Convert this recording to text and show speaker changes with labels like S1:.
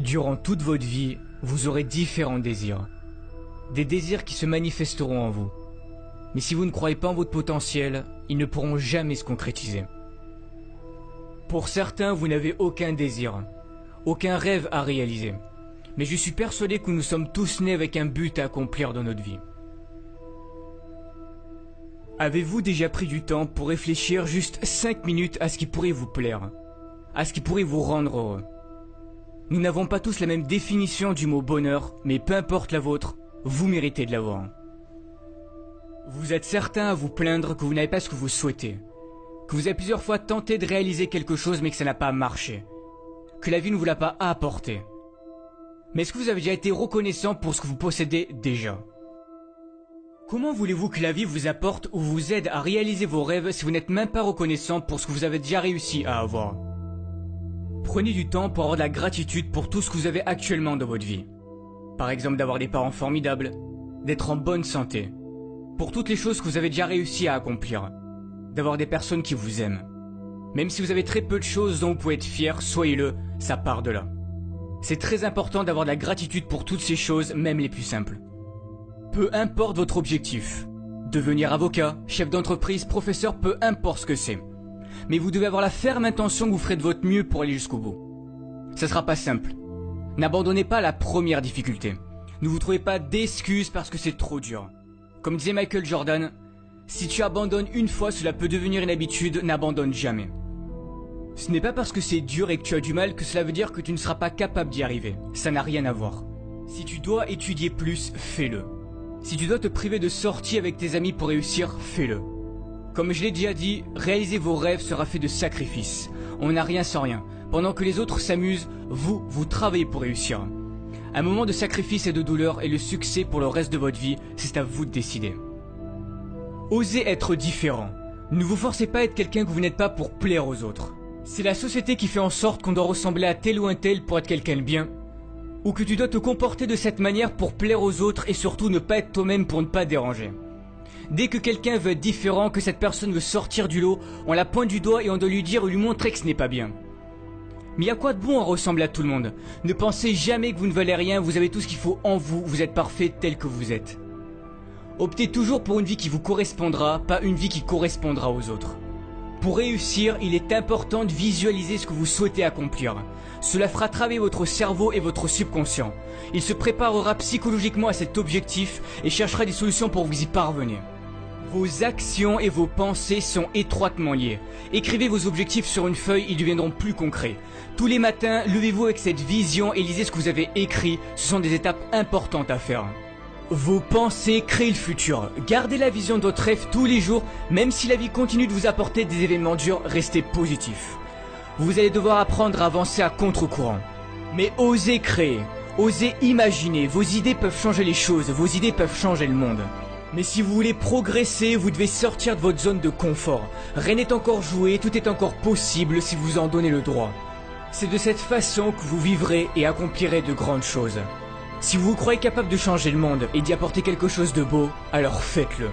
S1: Durant toute votre vie, vous aurez différents désirs. Des désirs qui se manifesteront en vous. Mais si vous ne croyez pas en votre potentiel, ils ne pourront jamais se concrétiser. Pour certains, vous n'avez aucun désir, aucun rêve à réaliser. Mais je suis persuadé que nous sommes tous nés avec un but à accomplir dans notre vie. Avez-vous déjà pris du temps pour réfléchir juste 5 minutes à ce qui pourrait vous plaire, à ce qui pourrait vous rendre heureux? Nous n'avons pas tous la même définition du mot bonheur, mais peu importe la vôtre, vous méritez de l'avoir. Vous êtes certain à vous plaindre que vous n'avez pas ce que vous souhaitez, que vous avez plusieurs fois tenté de réaliser quelque chose mais que ça n'a pas marché, que la vie ne vous l'a pas apporté. Mais est-ce que vous avez déjà été reconnaissant pour ce que vous possédez déjà? Comment voulez-vous que la vie vous apporte ou vous aide à réaliser vos rêves si vous n'êtes même pas reconnaissant pour ce que vous avez déjà réussi à avoir? Prenez du temps pour avoir de la gratitude pour tout ce que vous avez actuellement dans votre vie. Par exemple d'avoir des parents formidables, d'être en bonne santé, pour toutes les choses que vous avez déjà réussi à accomplir, d'avoir des personnes qui vous aiment. Même si vous avez très peu de choses dont vous pouvez être fier, soyez-le, ça part de là. C'est très important d'avoir de la gratitude pour toutes ces choses, même les plus simples. Peu importe votre objectif, devenir avocat, chef d'entreprise, professeur, peu importe ce que c'est. Mais vous devez avoir la ferme intention que vous ferez de votre mieux pour aller jusqu'au bout. Ça sera pas simple. N'abandonnez pas la première difficulté. Ne vous trouvez pas d'excuses parce que c'est trop dur. Comme disait Michael Jordan, si tu abandonnes une fois, cela peut devenir une habitude, n'abandonne jamais. Ce n'est pas parce que c'est dur et que tu as du mal que cela veut dire que tu ne seras pas capable d'y arriver. Ça n'a rien à voir. Si tu dois étudier plus, fais-le. Si tu dois te priver de sorties avec tes amis pour réussir, fais-le. Comme je l'ai déjà dit, réaliser vos rêves sera fait de sacrifices. On n'a rien sans rien. Pendant que les autres s'amusent, vous travaillez pour réussir. Un moment de sacrifice et de douleur et le succès pour le reste de votre vie, c'est à vous de décider. Osez être différent. Ne vous forcez pas à être quelqu'un que vous n'êtes pas pour plaire aux autres. C'est la société qui fait en sorte qu'on doit ressembler à tel ou un tel pour être quelqu'un de bien. Ou que tu dois te comporter de cette manière pour plaire aux autres et surtout ne pas être toi-même pour ne pas déranger. Dès que quelqu'un veut être différent, que cette personne veut sortir du lot, on la pointe du doigt et on doit lui dire ou lui montrer que ce n'est pas bien. Mais y a quoi de bon à ressembler à tout le monde? Ne pensez jamais que vous ne valez rien, vous avez tout ce qu'il faut en vous, vous êtes parfait tel que vous êtes. Optez toujours pour une vie qui vous correspondra, pas une vie qui correspondra aux autres. Pour réussir, il est important de visualiser ce que vous souhaitez accomplir. Cela fera travailler votre cerveau et votre subconscient. Il se préparera psychologiquement à cet objectif et cherchera des solutions pour vous y parvenir. Vos actions et vos pensées sont étroitement liées. Écrivez vos objectifs sur une feuille, ils deviendront plus concrets. Tous les matins, levez-vous avec cette vision et lisez ce que vous avez écrit. Ce sont des étapes importantes à faire. Vos pensées créent le futur. Gardez la vision de votre rêve tous les jours, même si la vie continue de vous apporter des événements durs, restez positif. Vous allez devoir apprendre à avancer à contre-courant. Mais osez créer, osez imaginer, vos idées peuvent changer les choses, vos idées peuvent changer le monde. Mais si vous voulez progresser, vous devez sortir de votre zone de confort. Rien n'est encore joué, tout est encore possible si vous en donnez le droit. C'est de cette façon que vous vivrez et accomplirez de grandes choses. Si vous vous croyez capable de changer le monde et d'y apporter quelque chose de beau, alors faites-le.